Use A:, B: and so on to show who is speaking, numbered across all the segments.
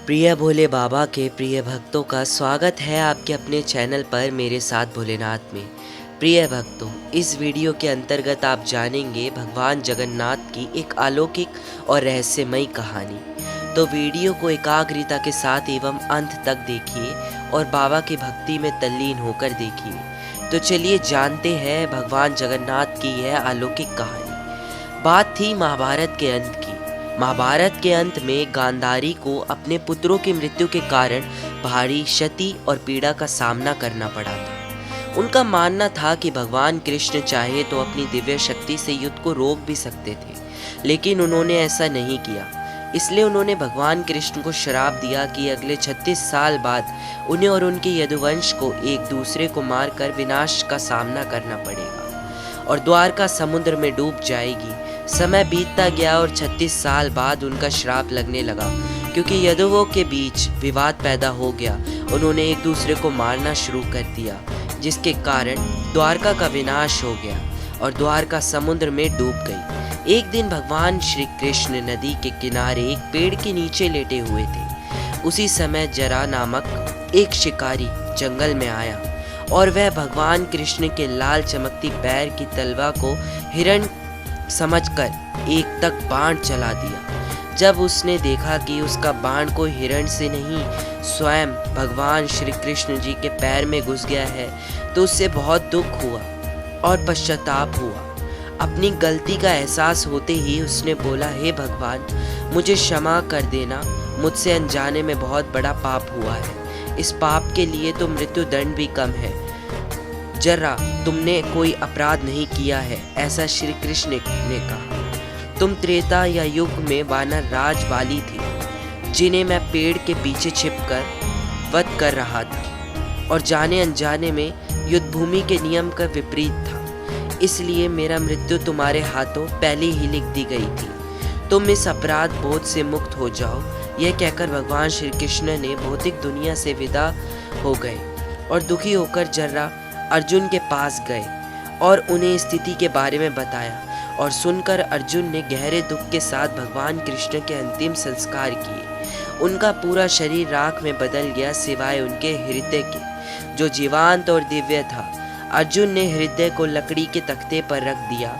A: प्रिय भोले बाबा के प्रिय भक्तों का स्वागत है आपके अपने चैनल पर मेरे साथ भोलेनाथ में। प्रिय भक्तों, इस वीडियो के अंतर्गत आप जानेंगे भगवान जगन्नाथ की एक अलौकिक और रहस्यमयी कहानी। तो वीडियो को एकाग्रता के साथ एवं अंत तक देखिए और बाबा की भक्ति में तल्लीन होकर देखिए। तो चलिए जानते हैं भगवान जगन्नाथ की यह अलौकिक कहानी। बात थी महाभारत के अंत की। महाभारत के अंत में गांधारी को अपने पुत्रों की मृत्यु के कारण भारी क्षति और पीड़ा का सामना करना पड़ा था। उनका मानना था कि भगवान कृष्ण चाहे तो अपनी दिव्य शक्ति से युद्ध को रोक भी सकते थे, लेकिन उन्होंने ऐसा नहीं किया। इसलिए उन्होंने भगवान कृष्ण को श्राप दिया कि अगले 36 साल बाद उन्हें और उनके यदुवंश को एक दूसरे को मारकर विनाश का सामना करना पड़ेगा और द्वारका समुद्र में डूब जाएगी। समय बीतता गया और 36 साल बाद उनका श्राप लगने लगा, क्योंकि यदुओं के बीच विवाद पैदा हो गया। उन्होंने एक दूसरे को मारना शुरू कर दिया, जिसके कारण द्वारका का विनाश हो गया और द्वारका समुद्र में डूब गई। एक दिन भगवान श्री कृष्ण नदी के किनारे एक पेड़ के नीचे लेटे हुए थे। उसी समय जरा नामक एक शिकारी जंगल में आया और वह भगवान कृष्ण के लाल चमकती पैर की तलवा को हिरण समझकर एक तक बाण चला दिया। जब उसने देखा कि उसका बाण कोई हिरण से नहीं स्वयं भगवान श्री कृष्ण जी के पैर में घुस गया है, तो उससे बहुत दुख हुआ और पश्चाताप हुआ। अपनी गलती का एहसास होते ही उसने बोला, हे भगवान, मुझे क्षमा कर देना। मुझसे अनजाने में बहुत बड़ा पाप हुआ है। इस पाप के लिए तो मृत्यु दंड भी कम है। जरा तुमने कोई अपराध नहीं किया है, ऐसा श्री कृष्ण ने कहा। तुम त्रेता या युग में वानर राज वाली थे, जिन्हें मैं पेड़ के पीछे छिपकर वध कर रहा था और जाने अनजाने में युद्ध भूमि के नियम का विपरीत था। इसलिए मेरा मृत्यु तुम्हारे हाथों पहले ही लिख दी गई थी। तुम इस अपराध बोध से मुक्त हो जाओ। यह कहकर भगवान श्री कृष्ण ने भौतिक दुनिया से विदा हो गए और दुखी होकर जर्रा अर्जुन के पास गए और उन्हें स्थिति के बारे में बताया और सुनकर अर्जुन ने गहरे दुख के साथ भगवान कृष्ण के अंतिम संस्कार किए। उनका पूरा शरीर राख में बदल गया, सिवाय उनके हृदय के, जो जीवांत और दिव्य था। अर्जुन ने हृदय को लकड़ी के तख्ते पर रख दिया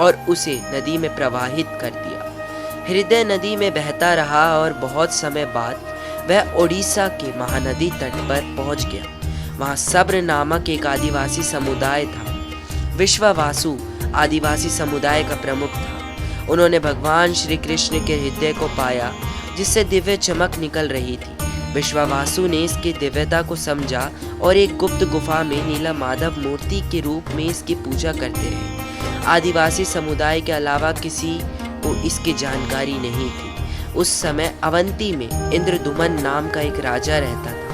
A: और उसे नदी में प्रवाहित कर दिया। हृदय नदी में बहता रहा और बहुत समय बाद वह ओडिशा के महानदी तट पर पहुंच गया। वहाँ सब्र नामक एक आदिवासी समुदाय था। विश्वावासु आदिवासी समुदाय का प्रमुख था। उन्होंने भगवान श्री कृष्ण के हृदय को पाया, जिससे दिव्य चमक निकल रही थी। विश्वावासु ने इसकी दिव्यता को समझा और एक गुप्त गुफा में नीला माधव मूर्ति के रूप में इसकी पूजा करते रहे। आदिवासी समुदाय के अलावा किसी को इसकी जानकारी नहीं थी। उस समय अवंती में इंद्रदुमन नाम का एक राजा रहता था।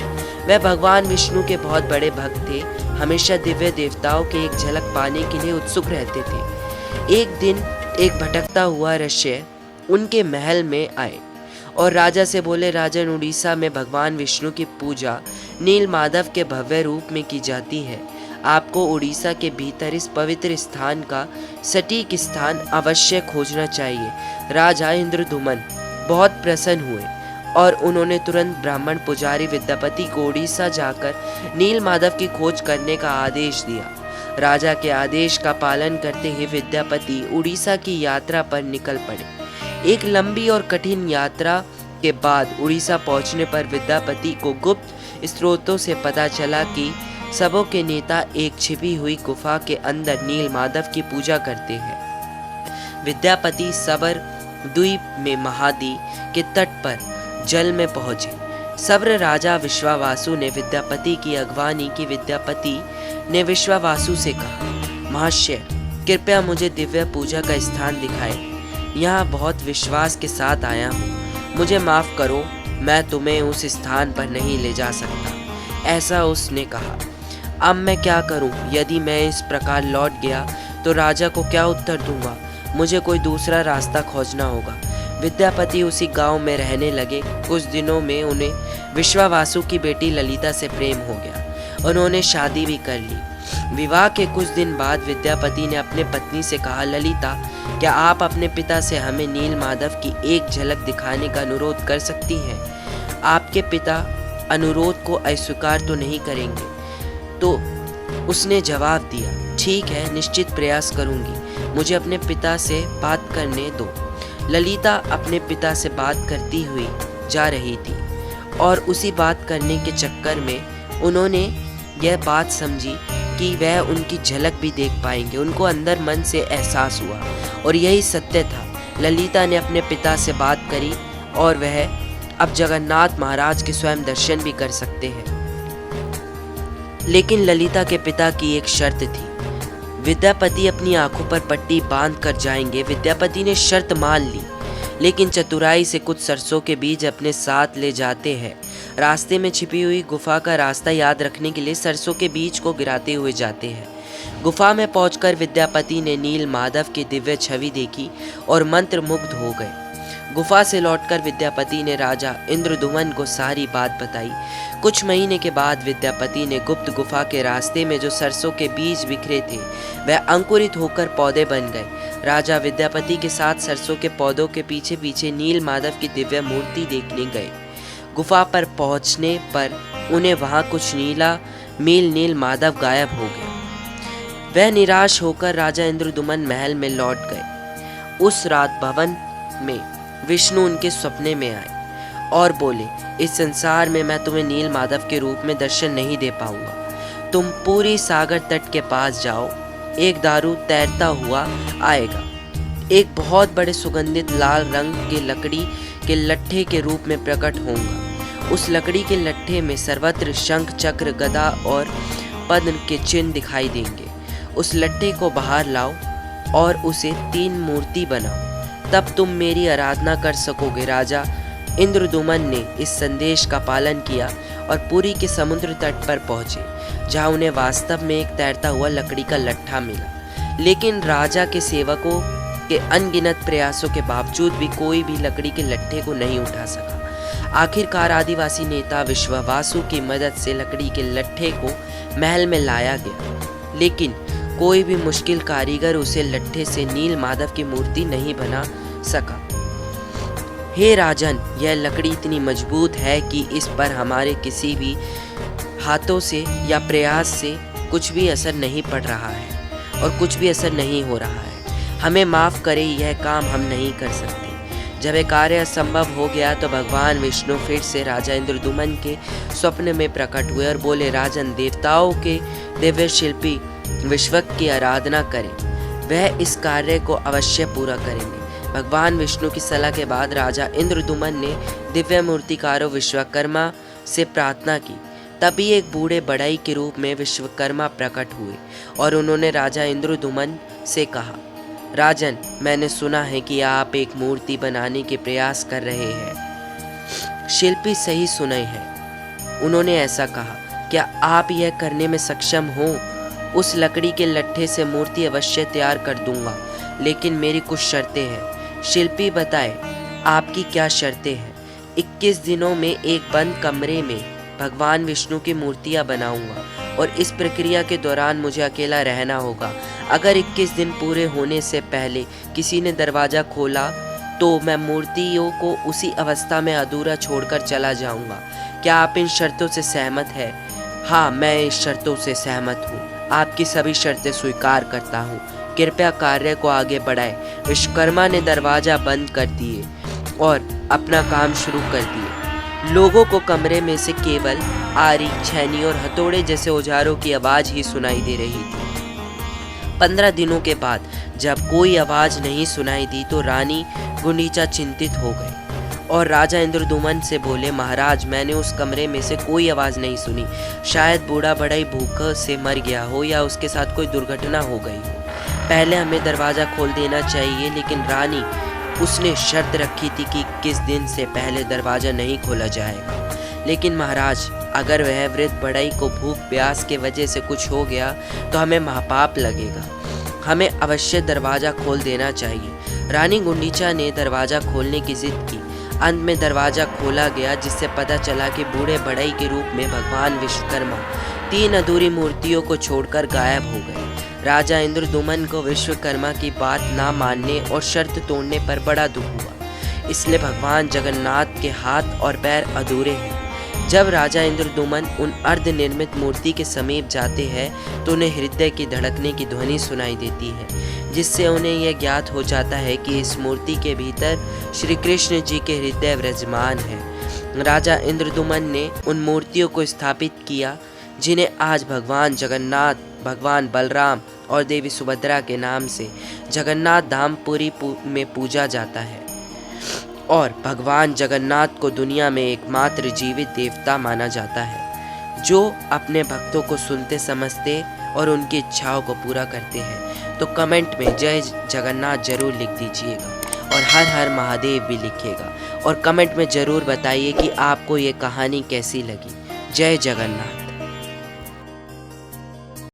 A: वह भगवान विष्णु के बहुत बड़े भक्त थे। हमेशा दिव्य देवताओं के एक झलक पाने के लिए उत्सुक रहते थे। एक दिन एक भटकता हुआ ऋषि उनके महल में आए और राजा से बोले, राजन, उड़ीसा में भगवान विष्णु की पूजा नील माधव के भव्य रूप में की जाती है। आपको उड़ीसा के भीतर इस पवित्र स्थान का सटीक स्थान अवश्य खोजना चाहिए। राजा इंद्रदुमन बहुत प्रसन्न हुए और उन्होंने तुरंत ब्राह्मण पुजारी विद्यापति को उड़ीसा जाकर नील माधव की खोज करने का आदेश दिया। राजा के आदेश का पालन करते हुए विद्यापति उड़ीसा की यात्रा पर निकल पड़े। एक लंबी और कठिन यात्रा के बाद उड़ीसा पहुंचने पर विद्यापति को गुप्त स्रोतों से पता चला कि सबों के नेता एक छिपी हुई गुफा के अंदर नील माधव की पूजा करते हैं। विद्यापति सबर द्वीप में महादी के तट पर जल में पहुंचे। सब्र राजा विश्वावासु ने विद्यापति की अगवानी की। विद्यापति ने विश्वावासु से कहा, महाशय, कृपया मुझे दिव्य पूजा का स्थान दिखाए। यहाँ बहुत विश्वास के साथ आया हूँ। मुझे माफ करो, मैं तुम्हें उस स्थान पर नहीं ले जा सकता। ऐसा उसने कहा। अब मैं क्या करूँ? यदि मैं इस प्रकार लौट गया तो राजा को क्या उत्तर दूंगा? मुझे कोई दूसरा रास्ता खोजना होगा। विद्यापति उसी गांव में रहने लगे। कुछ दिनों में उन्हें विश्वावासु की बेटी ललिता से प्रेम हो गया। उन्होंने शादी भी कर ली। विवाह के कुछ दिन बाद विद्यापति ने अपने पत्नी से कहा, ललिता, क्या आप अपने पिता से हमें नील माधव की एक झलक दिखाने का अनुरोध कर सकती हैं? आपके पिता अनुरोध को अस्वीकार तो नहीं करेंगे। तो उसने जवाब दिया, ठीक है, निश्चित प्रयास करूंगी, मुझे अपने पिता से बात करने दो। ललिता अपने पिता से बात करती हुई जा रही थी और उसी बात करने के चक्कर में उन्होंने यह बात समझी कि वह उनकी झलक भी देख पाएंगे। उनको अंदर मन से एहसास हुआ और यही सत्य था। ललिता ने अपने पिता से बात करी और वह अब जगन्नाथ महाराज के स्वयं दर्शन भी कर सकते हैं। लेकिन ललिता के पिता की एक शर्त थी, विद्यापति अपनी आंखों पर पट्टी बांध कर जाएंगे। विद्यापति ने शर्त मान ली, लेकिन चतुराई से कुछ सरसों के बीज अपने साथ ले जाते हैं। रास्ते में छिपी हुई गुफा का रास्ता याद रखने के लिए सरसों के बीज को गिराते हुए जाते हैं। गुफा में पहुंचकर विद्यापति ने नील माधव की दिव्य छवि देखी और मंत्रमुग्ध हो गए। गुफा से लौटकर विद्यापति ने राजा इंद्रद्युम्न को सारी बात बताई। कुछ महीने के बाद विद्यापति ने गुप्त गुफा के रास्ते में जो सरसों के बीज बिखरे थे वह अंकुरित होकर पौधे बन गए। राजा विद्यापति के साथ सरसों के पौधों के पीछे पीछे नील माधव की दिव्य मूर्ति देखने गए। गुफा पर पहुंचने पर उन्हें वहां कुछ नील माधव गायब हो गए। वह निराश होकर राजा इंद्रद्युम्न महल में लौट गए। उस रात भवन में विष्णु उनके सपने में आए और बोले, इस संसार में मैं तुम्हें नील माधव के रूप में दर्शन नहीं दे पाऊंगा। तुम पूरी सागर तट के पास जाओ, एक दारू तैरता हुआ आएगा, एक बहुत बड़े सुगंधित लाल रंग के लकड़ी के लट्ठे के रूप में प्रकट होगा। उस लकड़ी के लट्ठे में सर्वत्र शंख चक्र गदा और पद्म के चिन्ह दिखाई देंगे। उस लट्ठे को बाहर लाओ और उसे 3 मूर्ति बनाओ, तब तुम मेरी आराधना कर सकोगे। राजा इंद्रद्युम्न ने इस संदेश का पालन किया और पुरी के समुद्र तट पर पहुंचे, जहां उन्हें वास्तव में एक तैरता हुआ लकड़ी का लट्ठा मिला। लेकिन राजा के सेवकों के अनगिनत प्रयासों के बावजूद भी कोई भी लकड़ी के लट्ठे को नहीं उठा सका। आखिरकार आदिवासी नेता विश्वावासु की मदद से लकड़ी के लट्ठे को महल में लाया गया, लेकिन कोई भी मुश्किल कारीगर उसे लट्ठे से नील माधव की मूर्ति नहीं बना सका। हे राजन, यह लकड़ी इतनी मजबूत है कि इस पर हमारे किसी भी हाथों से या प्रयास से कुछ भी असर नहीं पड़ रहा है और कुछ भी असर नहीं हो रहा है। हमें माफ करें, यह काम हम नहीं कर सकते। जब यह कार्य असंभव हो गया तो भगवान विष्णु फिर से राजा इंद्रद्युम्न के स्वप्न में प्रकट हुए और बोले, राजन, देवताओं के दिव्य शिल्पी विश्वक की आराधना करें, वह इस कार्य को अवश्य पूरा करेंगे। भगवान विष्णु की सलाह के बाद राजा इंद्रद्युम्न ने दिव्य मूर्तिकारों विश्वकर्मा से प्रार्थना की। तभी एक बूढ़े बढ़ई के रूप में विश्वकर्मा प्रकट हुए और उन्होंने राजा इंद्रद्युम्न से कहा, राजन, मैंने सुना है कि आप एक मूर्ति बनाने के प्रयास कर रहे हैं। शिल्पी सही सुने हैं, उन्होंने ऐसा कहा। क्या आप यह करने में सक्षम हो? उस लकड़ी के लट्ठे से मूर्ति अवश्य तैयार कर दूंगा, लेकिन मेरी कुछ शर्तें हैं। शिल्पी बताए, आपकी क्या शर्तें हैं? 21 दिनों में एक बंद कमरे में भगवान विष्णु की मूर्तियां बनाऊंगा और इस प्रक्रिया के दौरान मुझे अकेला रहना होगा। अगर 21 दिन पूरे होने से पहले किसी ने दरवाज़ा खोला तो मैं मूर्तियों को उसी अवस्था में अधूरा छोड़कर चला जाऊंगा। क्या आप इन शर्तों से सहमत हैं? हाँ, मैं इस शर्तों से सहमत हूँ। आपकी सभी शर्तें स्वीकार करता हूँ। कृपया कार्य को आगे बढ़ाएं। विश्वकर्मा ने दरवाज़ा बंद कर दिए और अपना काम शुरू कर दिए। लोगों को कमरे में से केवल आरी, छेनी और हथौड़े जैसे औजारों की आवाज़ ही सुनाई दे रही थी। 15 दिनों के बाद जब कोई आवाज़ नहीं सुनाई दी तो रानी गुंडीचा चिंतित हो गई और राजा इंद्रद्युम्न से बोले, महाराज, मैंने उस कमरे में से कोई आवाज़ नहीं सुनी। शायद बूढ़ा बढ़ई भूख से मर गया हो या उसके साथ कोई दुर्घटना हो गई हो। पहले हमें दरवाज़ा खोल देना चाहिए, लेकिन रानी, उसने शर्त रखी थी कि 21 दिन से पहले दरवाज़ा नहीं खोला जाएगा। लेकिन महाराज, अगर वह वृद्ध बढ़ई को भूख प्यास के वजह से कुछ हो गया तो हमें महापाप लगेगा। हमें अवश्य दरवाज़ा खोल देना चाहिए। रानी गुंडीचा ने दरवाज़ा खोलने की जिद की। अंत में दरवाज़ा खोला गया, जिससे पता चला कि बूढ़े बढ़ई के रूप में भगवान विश्वकर्मा 3 अधूरी मूर्तियों को छोड़कर गायब हो गए। राजा इंद्रद्युम्न को विश्वकर्मा की बात ना मानने और शर्त तोड़ने पर बड़ा दुख हुआ। इसलिए भगवान जगन्नाथ के हाथ और पैर अधूरे हैं। जब राजा इंद्रदुमन उन अर्धनिर्मित मूर्ति के समीप जाते हैं तो उन्हें हृदय की धड़कने की ध्वनि सुनाई देती है, जिससे उन्हें यह ज्ञात हो जाता है कि इस मूर्ति के भीतर श्री कृष्ण जी के हृदय विराजमान है। राजा इंद्रदुमन ने उन मूर्तियों को स्थापित किया जिन्हें आज भगवान जगन्नाथ, भगवान बलराम और देवी सुभद्रा के नाम से जगन्नाथ धाम पुरी में पूजा जाता है। और भगवान जगन्नाथ को दुनिया में एकमात्र जीवित देवता माना जाता है, जो अपने भक्तों को सुनते समझते और उनकी इच्छाओं को पूरा करते हैं। तो कमेंट में जय जगन्नाथ जरूर लिख दीजिएगा और हर हर महादेव भी लिखिएगा और कमेंट में ज़रूर बताइए कि आपको ये कहानी कैसी लगी। जय जगन्नाथ।